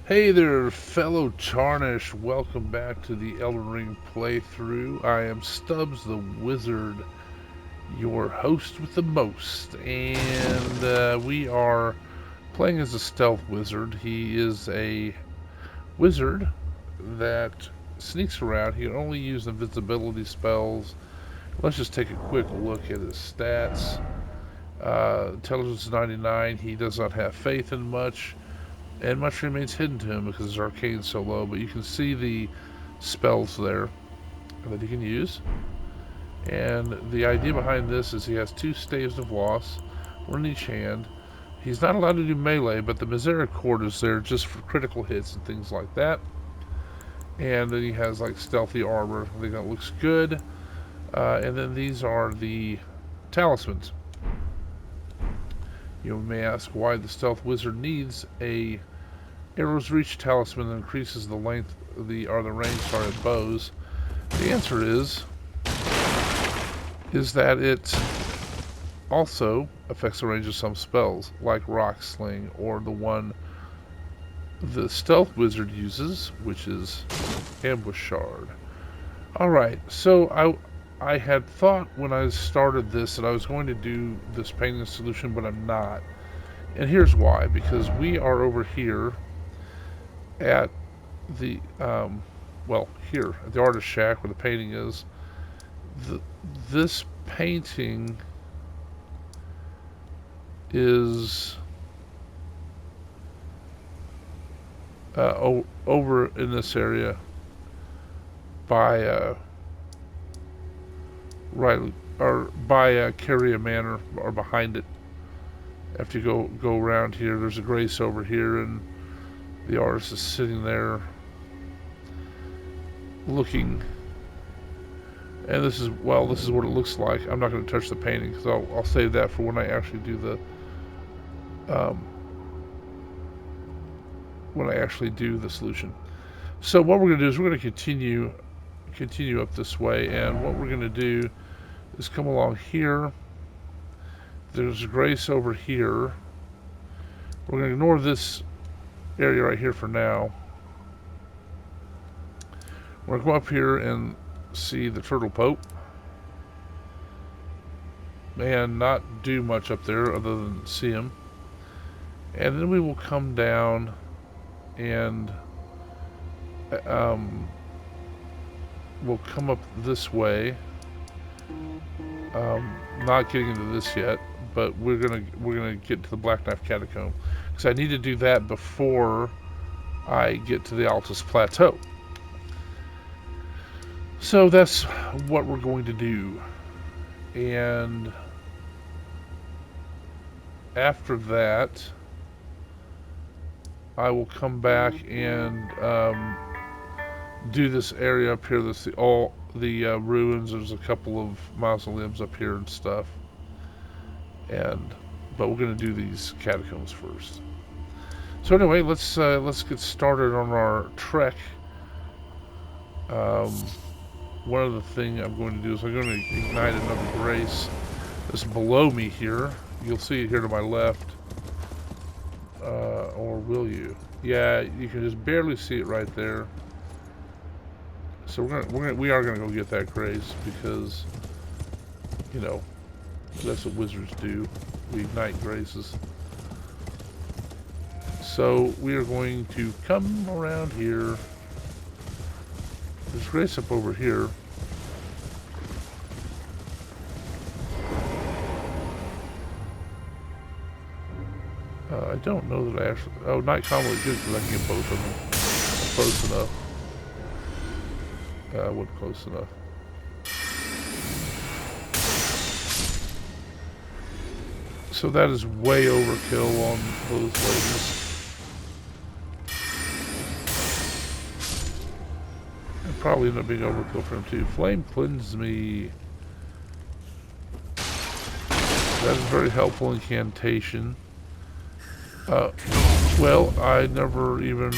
Hey there, fellow Tarnish. Welcome back to the Elden Ring playthrough. I am Stubbs the Wizard, your host with the most. And we are playing as a stealth wizard. He is a wizard that sneaks around. He can only use invisibility spells. Let's just take a quick look at his stats. Intelligence 99. He does not have faith in much. And much remains hidden to him because his arcane's so low, but you can see the spells there that he can use. And the idea behind this is he has 2 staves of loss, 1 in each hand. He's not allowed to do melee, but the misericord is there just for critical hits and things like that. And then he has like stealthy armor. I think that looks good. And then these are the talismans. You may ask why the stealth wizard needs a arrow's reach talisman that increases the length or the range of bows. The answer is that it also affects the range of some spells, like Rock Sling, or the one the stealth wizard uses, which is Ambush Shard. Alright, so I had thought when I started this that I was going to do this painting solution, but I'm not. And here's why, because we are over here at the, here at the artist shack where the painting is. This painting is over in this area by Carria Manor, or behind it. After you go around here, there's a grace over here, and the artist is sitting there looking. And this is what it looks like. I'm not going to touch the painting because I'll save that for when I actually do the solution. So what we're going to do is we're going to continue up this way, and what we're going to do is come along here. There's a grace over here. We're going to ignore this area right here for now. We're going to come up here and see the Turtle Pope, and not do much up there other than see him. And then we will come down and we'll come up this way. Not getting into this yet, but we're gonna get to the Black Knife Catacomb because I need to do that before I get to the Altus Plateau. So that's what we're going to do, and after that I will come back and do this area up here. That's the ruins. There's a couple of mausoleums up here and stuff, but we're going to do these catacombs first. So anyway, let's get started on our trek. One other thing I'm going to do is I'm going to ignite another grace that's below me here. You'll see it here to my left. Or will you? Yeah, you can just barely see it right there. So we are gonna go get that grace because, you know, that's what wizards do. We ignite graces. So we are going to come around here. There's grace up over here. I don't know that I actually... Oh, Night Calm was good because I can get both of them close enough. Wasn't close enough. So that is way overkill on those ladies. And probably end up being overkill for him too. Flame Cleanse Me. That is a very helpful incantation. Well, I never even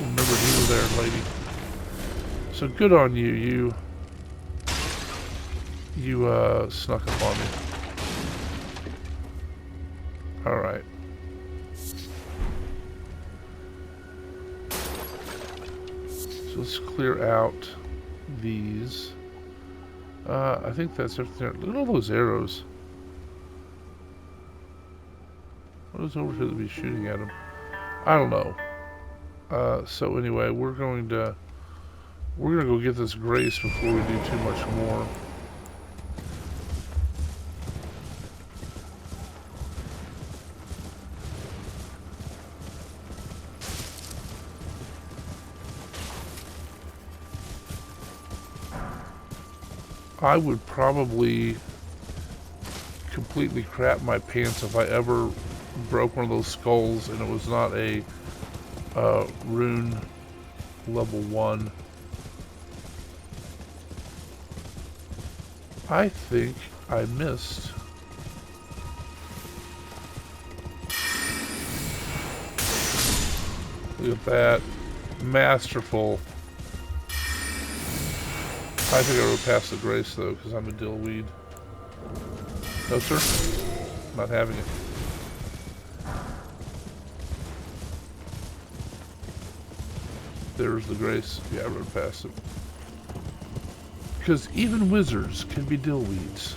remembered you were there, lady. So good on you. You snuck up on me. Alright. So let's clear out these. I think that's everything. Look at all those arrows. What is over here to be shooting at them? I don't know. So anyway, we're gonna go get this grace before we do too much more. I would probably completely crap my pants if I ever broke one of those skulls and it was not a rune level 1. I think I missed. Look at that. Masterful. I think I would pass the grace though, because I'm a dillweed. No sir, not having it. There's the grace. Yeah, I rode past it. Because even wizards can be dillweeds.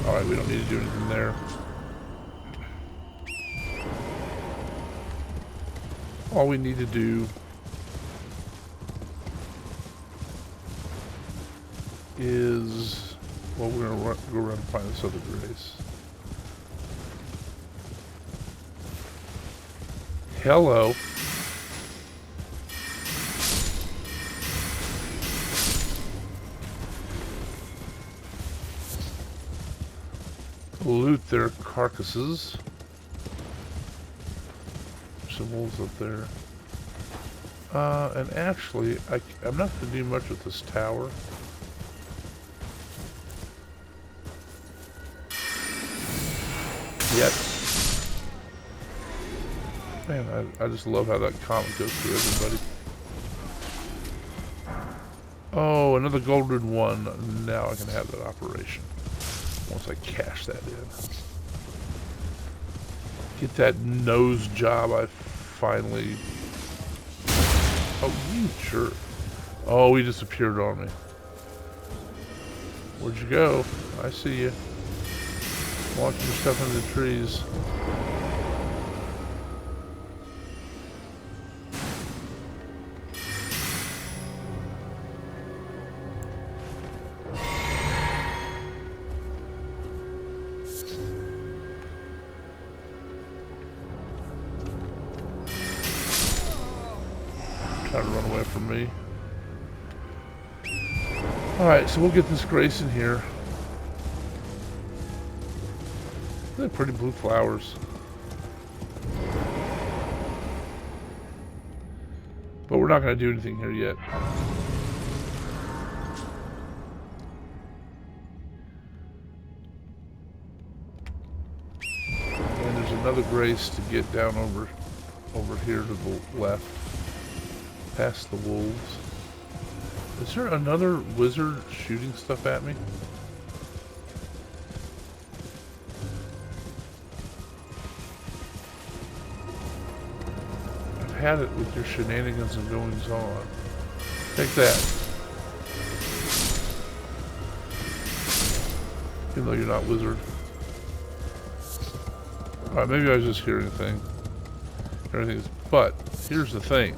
Alright, we don't need to do anything there. All we need to do is, well, we're going to go around and find this other grace. Hello. Loot their carcasses. Some wolves up there. And actually, I'm not going to do much with this tower. Yet. Man, I just love how that comic goes through everybody. Oh, another golden one. Now I can have that operation. Once I cash that in. Get that nose job I finally... Oh, you jerk. Oh, he disappeared on me. Where'd you go? I see you. Launching your stuff into the trees. Trying to run away from me. Alright, so we'll get this grace in here. They're pretty blue flowers. But we're not going to do anything here yet. And there's another grace to get down over here to the left. Past the wolves. Is there another wizard shooting stuff at me? I've had it with your shenanigans and goings on. Take that. Even though you're not wizard. Alright, maybe I was just hearing things. But here's the thing.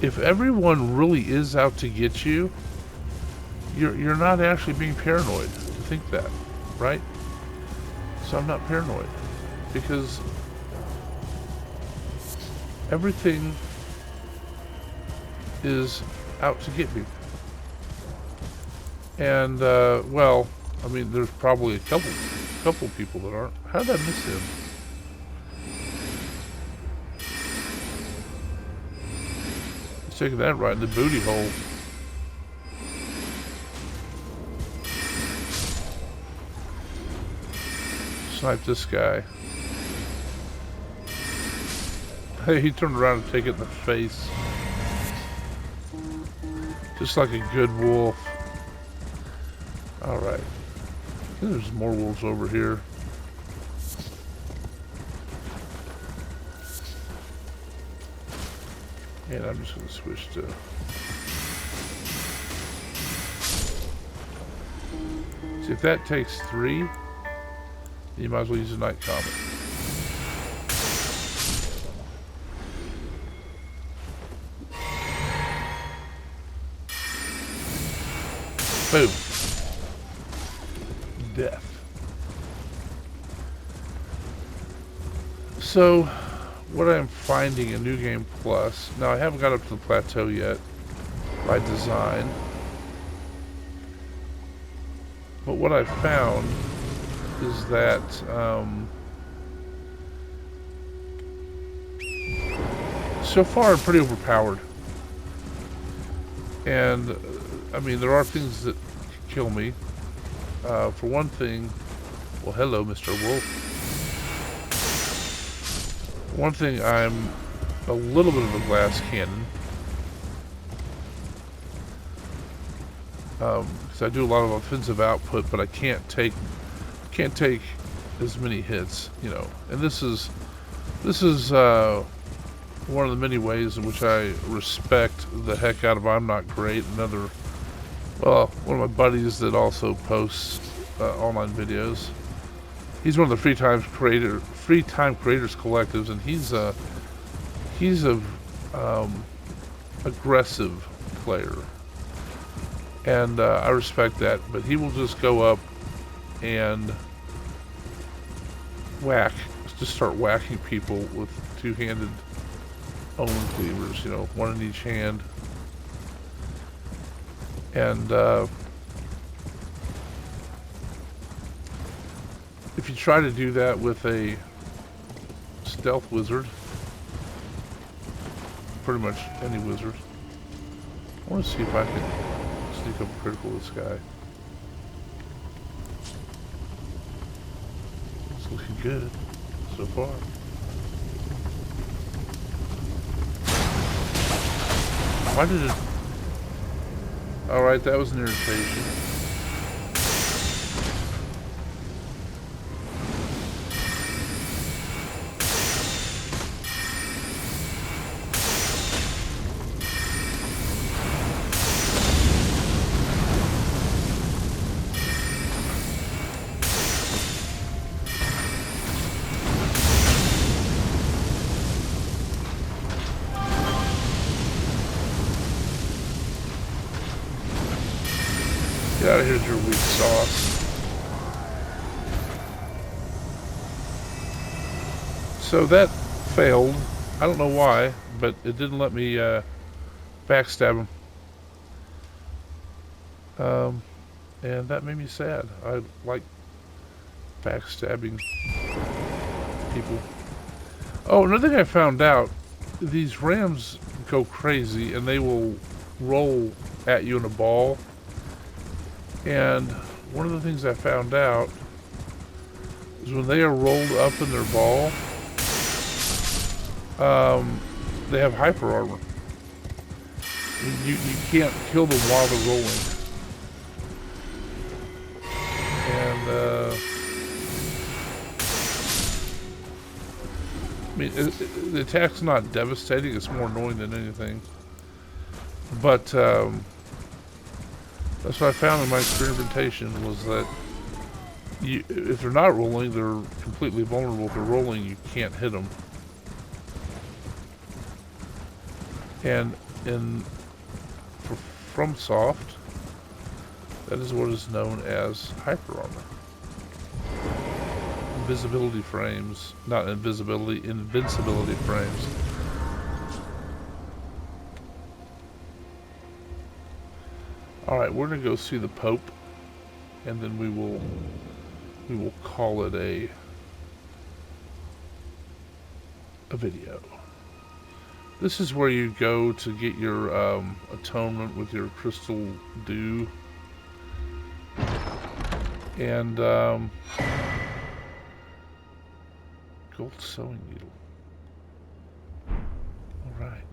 If everyone really is out to get you, you're not actually being paranoid to think that, right? So I'm not paranoid because everything is out to get me. And well, I mean, there's probably a couple people that aren't. How did I miss him? Taking that right in the booty hole. Snipe this guy. Hey, he turned around and take it in the face. Just like a good wolf. Alright. There's more wolves over here. And I'm just going to switch to... See, if that takes 3, you might as well use a night comet. Boom. Death. So, what I'm finding in New Game Plus, now I haven't got up to the plateau yet by design, but what I've found is that so far I'm pretty overpowered. And I mean, there are things that kill me. For one thing, well, hello, Mr. Wolf. One thing, I'm a little bit of a glass cannon. Because I do a lot of offensive output, but I can't take as many hits, you know. And this is one of the many ways in which I respect the heck out of I'm Not Great. Another, well, one of my buddies that also posts online videos. He's one of the free time creators collectives, and he's a aggressive player, and I respect that. But he will just go up and just start whacking people with two-handed Owen cleavers, you know, one in each hand. And if you try to do that with a stealth wizard, pretty much any wizard, I want to see if I can sneak up critical this guy. It's looking good so far. Why did it... Alright, that was an irritation. Get out of here with your weak sauce. So that failed. I don't know why, but it didn't let me backstab him. And that made me sad. I like backstabbing people. Oh, another thing I found out, these rams go crazy and they will roll at you in a ball. And one of the things I found out is when they are rolled up in their ball, they have hyper armor. You can't kill them while they're rolling. And I mean, the attack's not devastating. It's more annoying than anything. But that's what I found in my experimentation, was that if they're not rolling, they're completely vulnerable. If they're rolling, you can't hit them. And for FromSoft, that is what is known as hyper armor. Invisibility frames, not invisibility, invincibility frames. Alright, we're gonna go see the Pope, and then we will call it a video. This is where you go to get your atonement with your crystal dew. And gold sewing needle. Alright.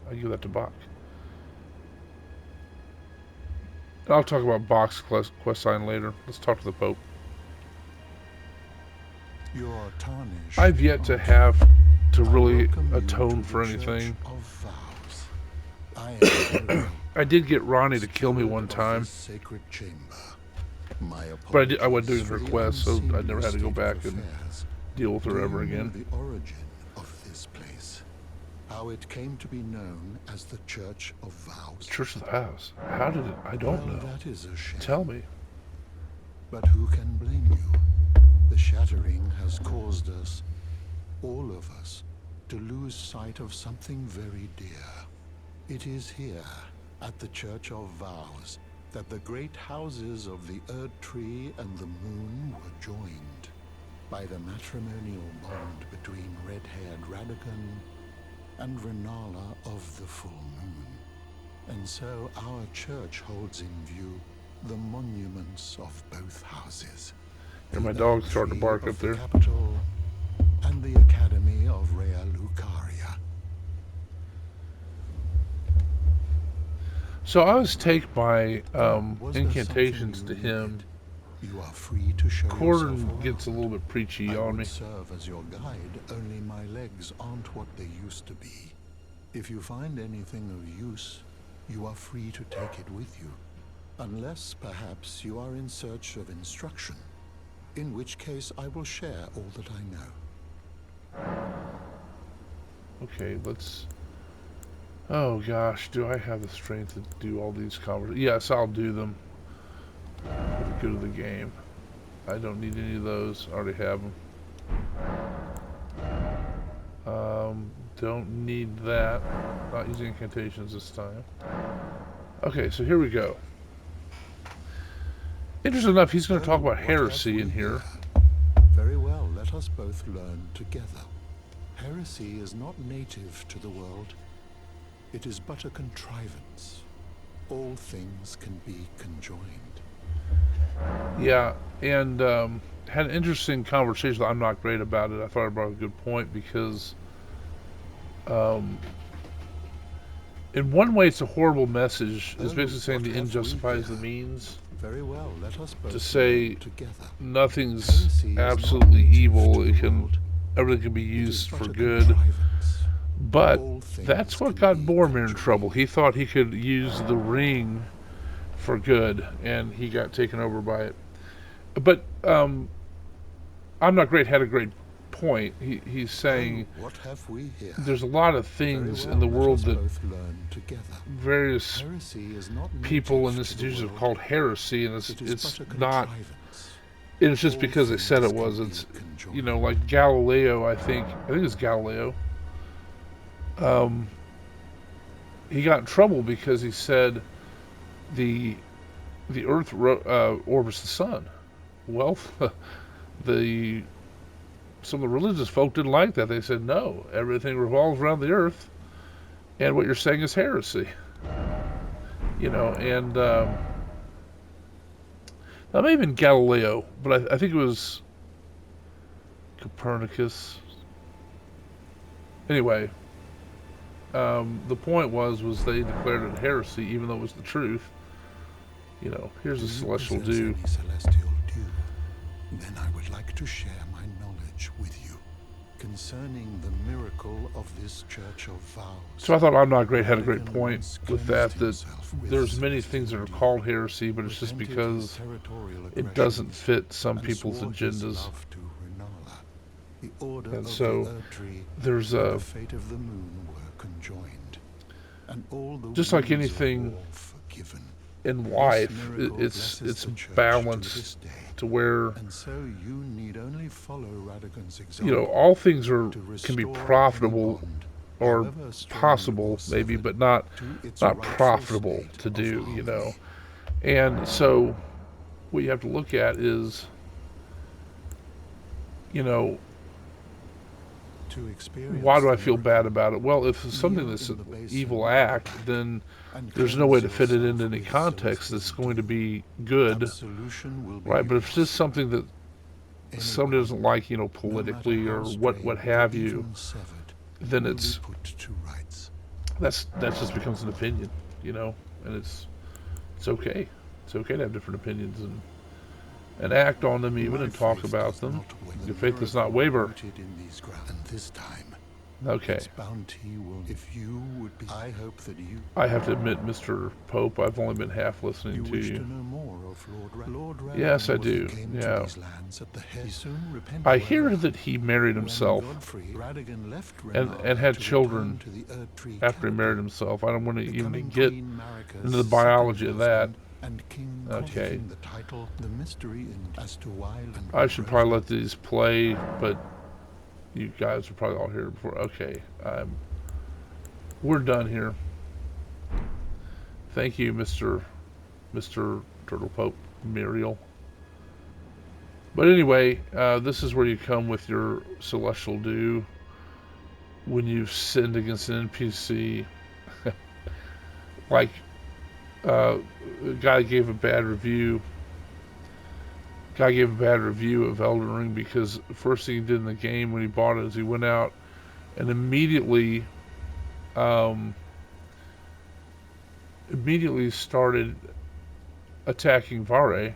I'll give that to Bach. I'll talk about Bach's quest sign later. Let's talk to the Pope. I've yet to have to really atone for anything. I am Miriel, I did get Ronnie to kill me steward one of time, this sacred chamber. My but I wasn't doing apologies her for the quest, so I never unseemly had to go state of back and affairs. deal with Do her you ever know again. the origin of this place? How it came to be known as the Church of Vows? Church of the House. How did it? I don't Well, know. that is a shame. Tell me. But who can blame you? The shattering has caused us, all of us, to lose sight of something very dear. It is here, at the Church of Vows, that the great houses of the Erd Tree and the Moon were joined by the matrimonial bond between red-haired Radagon and Renala of the Full Moon. And so our church holds in view the monuments of both houses. And my The dog's Erd starting to Tree bark of up the there. capital and the Academy of Rea Lucaria. So I always take my Was there incantations something to you him. needed? You are free to show yourself Corden around. gets a little bit preachy I on would me. serve as your guide, only my legs aren't what they used to be. If you find anything of use, you are free to take it with you. Unless, perhaps, you are in search of instruction, in which case I will share all that I know. Okay, let's... Oh gosh, do I have the strength to do all these conversations? Yes, I'll do them for the good of the game. I don't need any of those. I already have them. Don't need that. Not using incantations this time. Okay, so here we go. Interesting enough, he's going to talk about heresy in here. Very well, let us both learn together. Heresy is not native to the world. It is but a contrivance. All things can be conjoined. Yeah, and had an interesting conversation. I'm not great about it. I thought I brought a good point because in one way it's a horrible message. It's basically saying the end justifies the means. Very well, let us both To say together. nothing's Heresy is not absolutely native evil. to It the can world. everything can be It is used but for a good. contrivance. But All things that's what can got be Boromir in conjoined. trouble. He thought he could use the ring for good, and he got taken over by it. But I'm not great had a great point. He's saying What have we here? there's a lot of Very things well, in the let world us that both learn together. various Heresy is not people native and to the institutions have world. called heresy, and It is it's but a not. contrivance. It's just All because they said things it can was. be It's conjoined. like Galileo. I think it's Galileo. He got in trouble because he said the Earth orbits the sun. Well, the some of the religious folk didn't like that. They said no, everything revolves around the Earth, and what you're saying is heresy. And not even Galileo, but I think it was Copernicus. Anyway, the point was they declared it heresy, even though it was the truth. Here's a celestial dew. Any celestial dew? Then I would like to share my knowledge with you concerning the miracle of this Church of Vows. So I thought I'm not great had a great Radagon point once with cleansed that himself with there's many celestial things that are dew, called heresy, but it's just repented because his territorial it doesn't aggressions, fit some and people's swore his agendas. love to Renala. The order And of so the Erd Tree there's and a the fate of the moon were conjoined, and all the just like winds of anything war forgiven. in life, This miracle it's blesses the church balanced to this day. to where And so you need only follow Radagon's example all things to can be restore any profitable bond, or however strained possible or maybe, severed, but not to its rightful profitable state to of do. harmony. And so what you have to look at is To experience why do I the feel miracle, bad about it? Well, if it's something kneel that's in an the basin evil at the act, back then and there's no way to cleanse fit it into yourself any with context that's celestial going to dew. be good, Absolution will be right? But if it's yours. just something that somebody Anyone, doesn't like, no politically matter or how what strained have or you, even severed, then will it's be put to rights. that just becomes an opinion, and it's okay. It's okay to have different opinions and act on them even My and talk faith about does them. not waver. Your faith does not The miracle waver. rooted in these grounds. And this time, Okay. Its bounty will, if you would be, I hope that you... I have to admit, Mr. Pope, I've only been half listening You to wish you. to know more of Lord Yes, I Radagon do. came Yeah. to these lands at the head. He soon repented, I however, hear that he married himself when Godfrey Radagon left and had to children return to the Erdtree after he married capital. himself. I don't want to The even cunning get Queen Marika's into the biology second of that. husband, and King Okay. taking the title, the mystery as to Wild and I should probably let these play, but you guys are probably all here before. Okay. We're done here. Thank you, Mr. Turtle Pope Miriel. But anyway, this is where you come with your celestial dew when you've sinned against an NPC. Like, a guy gave a bad review. Guy gave a bad review of Elden Ring because the first thing he did in the game when he bought it is he went out and immediately started attacking Vare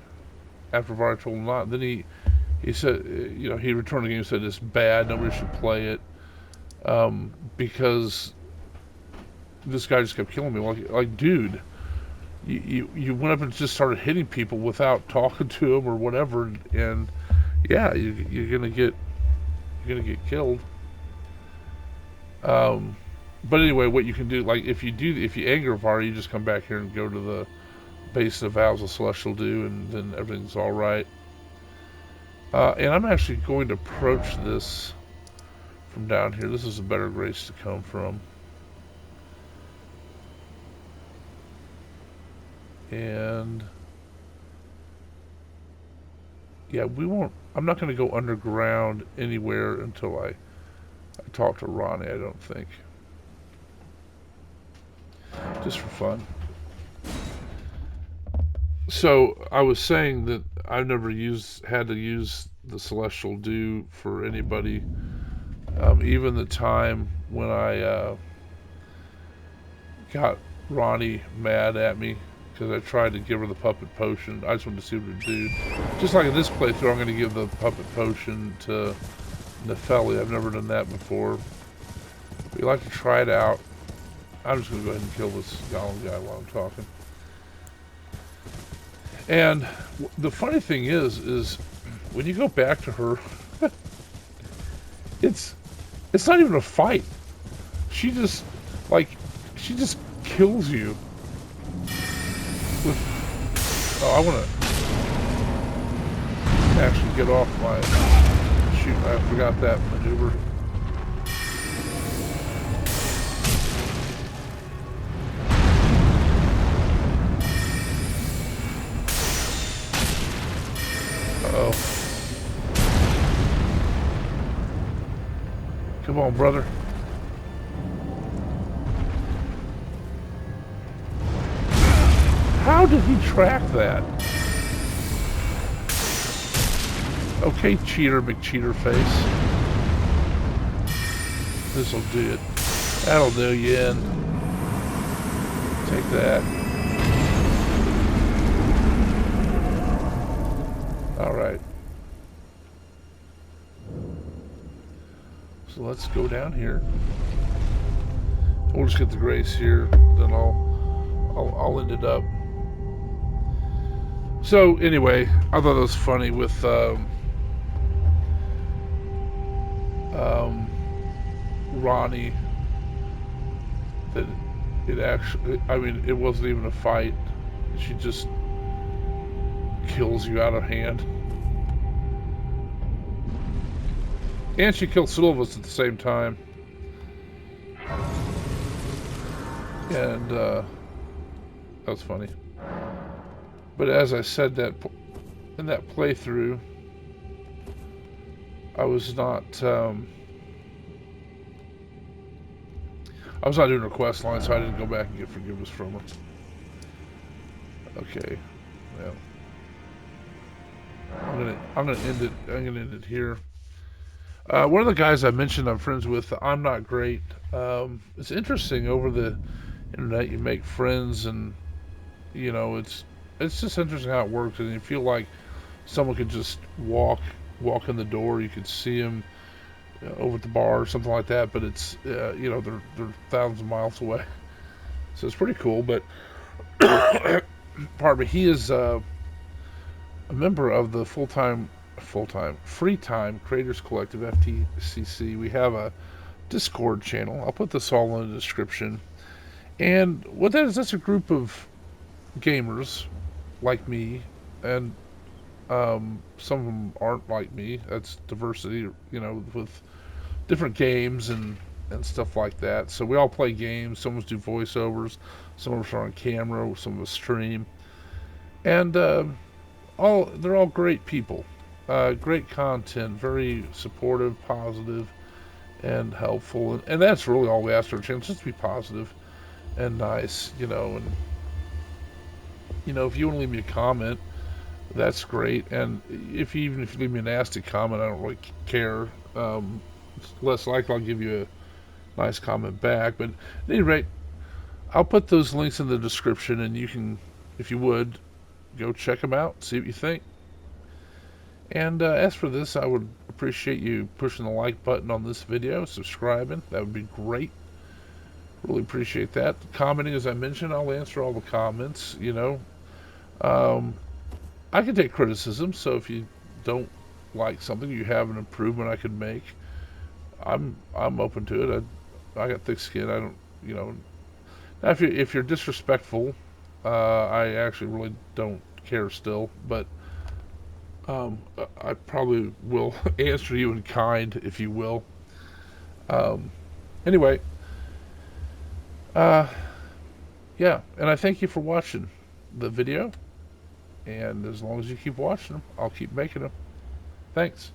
after Vare told him not. Then he said, he returned the game and said it's bad, nobody should play it, because this guy just kept killing me. Like dude, you went up and just started hitting people without talking to them or whatever, and yeah, you're gonna get killed. But anyway, what you can do, like if you anger Var, you just come back here and go to the base of Vows of Celestial Dew, and then everything's all right. And I'm actually going to approach this from down here. This is a better grace to come from. And yeah, I'm not going to go underground anywhere until I talk to Ronnie, I don't think. Just for fun. So I was saying that I've never had to use the Celestial Dew for anybody. Even the time when I got Ronnie mad at me because I tried to give her the puppet potion. I just wanted to see what it would do. Just like in this playthrough, I'm going to give the puppet potion to Nefeli. I've never done that before. We like to try it out. I'm just going to go ahead and kill this golem guy while I'm talking. And the funny thing is when you go back to her, it's not even a fight. She just kills you with. Oh, I want to actually get off my shoot. I forgot that maneuver. Uh-oh. Come on, brother. How did he track that? Okay, cheater, McCheater face. This'll do it. That'll do you in. Take that. Alright. So let's go down here. We'll just get the grace here, then I'll end it up. So anyway, I thought it was funny with Ronnie that it actually, I mean, it wasn't even a fight. She just kills you out of hand. And she killed Sylvanas at the same time. And that was funny. But as I said that in that playthrough, I was not doing her quest line, so I didn't go back and get forgiveness from her. Okay, well, I'm gonna end it. I'm gonna end it here. One of the guys I mentioned I'm friends with, I'm not great. It's interesting over the internet. You make friends, and it's just interesting how it works, and you feel like someone could just walk in the door. You could see them. over at the bar or something like that. But it's they're thousands of miles away, so it's pretty cool. But pardon me, he is a member of the free time creators collective FTCC. We have a Discord channel. I'll put this all in the description. And what that is, that's a group of gamers like me, and some of them aren't like me. That's diversity, with different games and stuff like that. So we all play games. Some of us do voiceovers. Some of us are on camera. Some of us stream. And they're all great people. Great content. Very supportive, positive, and helpful. And that's really all we ask for a chance, just to be positive and nice, and if you want to leave me a comment, that's great. And even if you leave me a nasty comment, I don't really care. It's less likely I'll give you a nice comment back. But at any rate, I'll put those links in the description, and you can, if you would, go check them out, see what you think. And as for this, I would appreciate you pushing the like button on this video, subscribing. That would be great. Really appreciate that. Commenting, as I mentioned, I'll answer all the comments. I can take criticism, so if you don't like something, you have an improvement I could make, I'm open to it. I got thick skin. I don't, Now, if you're disrespectful, I actually really don't care still, but I probably will answer you in kind, if you will. Anyway, yeah, and I thank you for watching the video. And as long as you keep watching them, I'll keep making them. Thanks.